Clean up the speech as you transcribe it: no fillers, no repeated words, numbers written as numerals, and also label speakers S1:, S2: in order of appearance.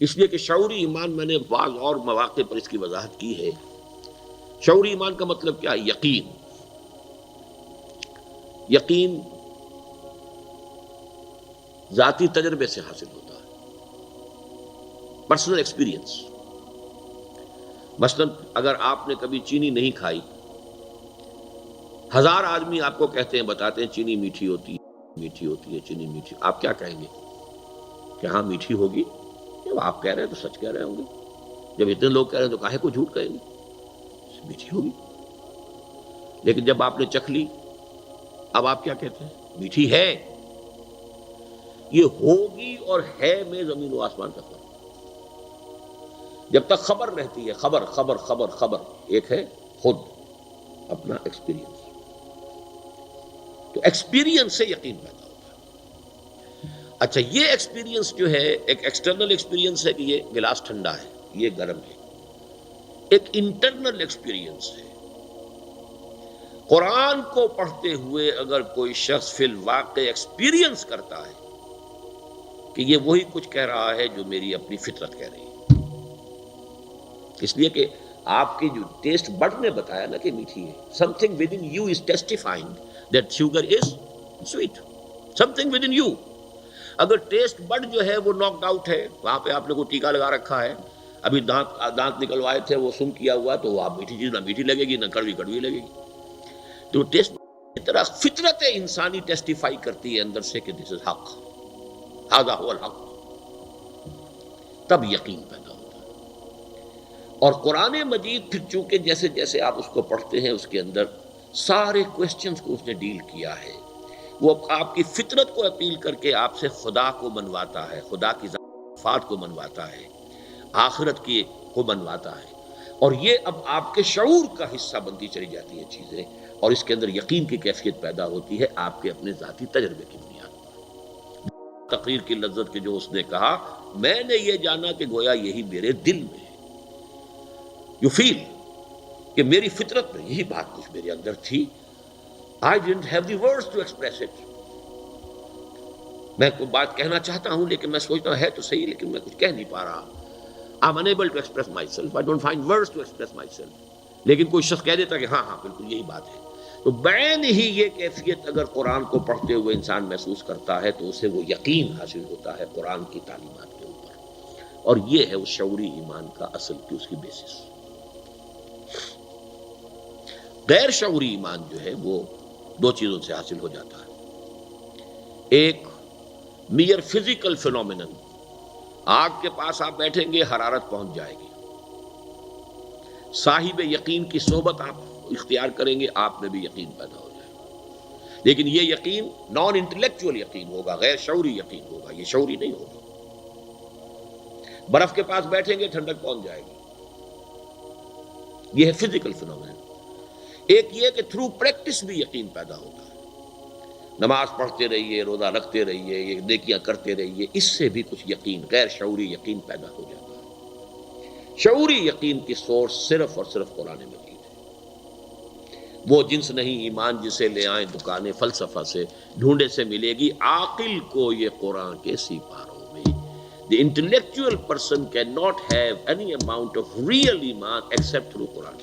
S1: اس لیے کہ شعوری ایمان، میں نے بعض اور مواقع پر اس کی وضاحت کی ہے، شعوری ایمان کا مطلب کیا ہے؟ یقین. یقین ذاتی تجربے سے حاصل ہوتا ہے، پرسنل ایکسپیرینس. مثلا اگر آپ نے کبھی چینی نہیں کھائی، 1000 آدمی آپ کو کہتے ہیں، بتاتے ہیں چینی میٹھی ہوتی ہے، میٹھی ہوتی ہے، چینی میٹھی، آپ کیا کہیں گے؟ کہ ہاں میٹھی ہوگی. جب آپ کہہ رہے ہیں تو سچ کہہ رہے ہوں گے. جب اتنے لوگ کہہ رہے ہیں تو کاہے کو جھوٹ کہیں گے؟ میٹھی ہوگی. لیکن جب آپ نے چکھ لی، اب آپ کیا کہتے ہیں؟ میٹھی ہے. یہ ہوگی اور ہے میں زمین و آسمان کا فرق. جب تک خبر رہتی ہے، خبر خبر خبر خبر، ایک ہے خود اپنا ایکسپیرینس. تو ایکسپیرینس سے یقین پیدا ہوتا ہے. اچھا، یہ ایکسپیرینس جو ہے ایک ایکسٹرنل ایکسپیرینس ہے کہ یہ گلاس ٹھنڈا ہے، یہ گرم ہے. ایک انٹرنل ایکسپیرینس ہے. قرآن کو پڑھتے ہوئے اگر کوئی شخص فی الواقع ایکسپیرینس کرتا ہے کہ یہ وہی کچھ کہہ رہا ہے جو میری اپنی فطرت کہہ رہی ہے. اس لیے کہ آپ کی جو ٹیسٹ بڈ نے بتایا نا کہ میٹھی ہے. Something within you is testifying that sugar is sweet. Something within you. اگر ٹیسٹ بڈ جو ہے وہ ناکڈ آؤٹ ہے، وہاں پہ آپ نے کوئی ٹیکا لگا رکھا ہے، ابھی دانت نکلوائے تھے، وہ سن کیا ہوا، تو وہ آپ میٹھی چیز نہ میٹھی لگے گی، نہ کڑوی کڑوی لگے گی. تو ٹیسٹ کی طرح فطرت انسانی ٹیسٹیفائی کرتی ہے اندر سے کہ دس از حق، ھذا ھو الحق. تب یقین پیدا ہوتا ہے. اور قرآن مجید پھر چونکہ جیسے جیسے آپ اس کو پڑھتے ہیں، اس کے اندر سارے کوسچنز کو اس نے ڈیل کیا ہے. وہ آپ کی فطرت کو اپیل کر کے آپ سے خدا کو منواتا ہے، خدا کی صفات کو منواتا ہے، آخرت کی کو منواتا ہے. اور یہ اب آپ کے شعور کا حصہ بنتی چلی جاتی ہیں چیزیں، اور اس کے اندر یقین کی کیفیت پیدا ہوتی ہے آپ کے اپنے ذاتی تجربے کی بنیاد پر. تقریر کی لذت کے جو اس نے کہا، میں نے یہ جانا کہ گویا یہی میرے دل میں ہے. یو فیل کہ میری فطرت میں یہی بات کچھ میرے اندر تھی. I didn't have the words to express it. میں کوئی بات کہنا چاہتا ہوں لیکن میں سوچتا ہوں ہے تو صحیح، لیکن میں کچھ کہہ نہیں پا رہا. I'm unable to express myself. I don't find words to express myself. لیکن کوئی شخص کہہ دیتا کہ ہاں ہاں بالکل یہی بات ہے. تو بعین ہی یہ کیفیت اگر قرآن کو پڑھتے ہوئے انسان محسوس کرتا ہے تو اسے وہ یقین حاصل ہوتا ہے قرآن کی تعلیمات کے اوپر. اور یہ ہے اس شعوری ایمان کا اصل کی اس کی بیسس. غیر شعوری ایمان جو ہے وہ دو چیزوں سے حاصل ہو جاتا ہے. ایک میئر فزیکل فینومینن، آگ کے پاس آپ بیٹھیں گے حرارت پہنچ جائے گی. صاحب یقین کی صحبت آپ اختیار کریں گے، آپ میں بھی یقین پیدا ہو جائے گا. لیکن یہ یقین نان انٹلیکچوئل یقین ہوگا، غیر شعوری یقین ہوگا، یہ شعوری نہیں ہوگا. برف کے پاس بیٹھیں گے ٹھنڈک پہنچ جائے گی، یہ ہے فزیکل فینومینن. ایک یہ کہ تھرو پریکٹس بھی یقین پیدا ہوتا ہے. نماز پڑھتے رہیے، روزہ رکھتے رہیے، یہ نیکیاں کرتے رہیے، اس سے بھی کچھ یقین، غیر شعوری یقین پیدا ہو جاتا ہے. شعوری یقین کی سورس صرف اور صرف قرآن مجید ہے. وہ جنس نہیں ایمان جسے لے آئیں دکانیں فلسفہ سے، ڈھونڈے سے ملے گی عاقل کو یہ قرآن کے سیپاروں میں. The intellectual person cannot have any amount of real iman except through Quran.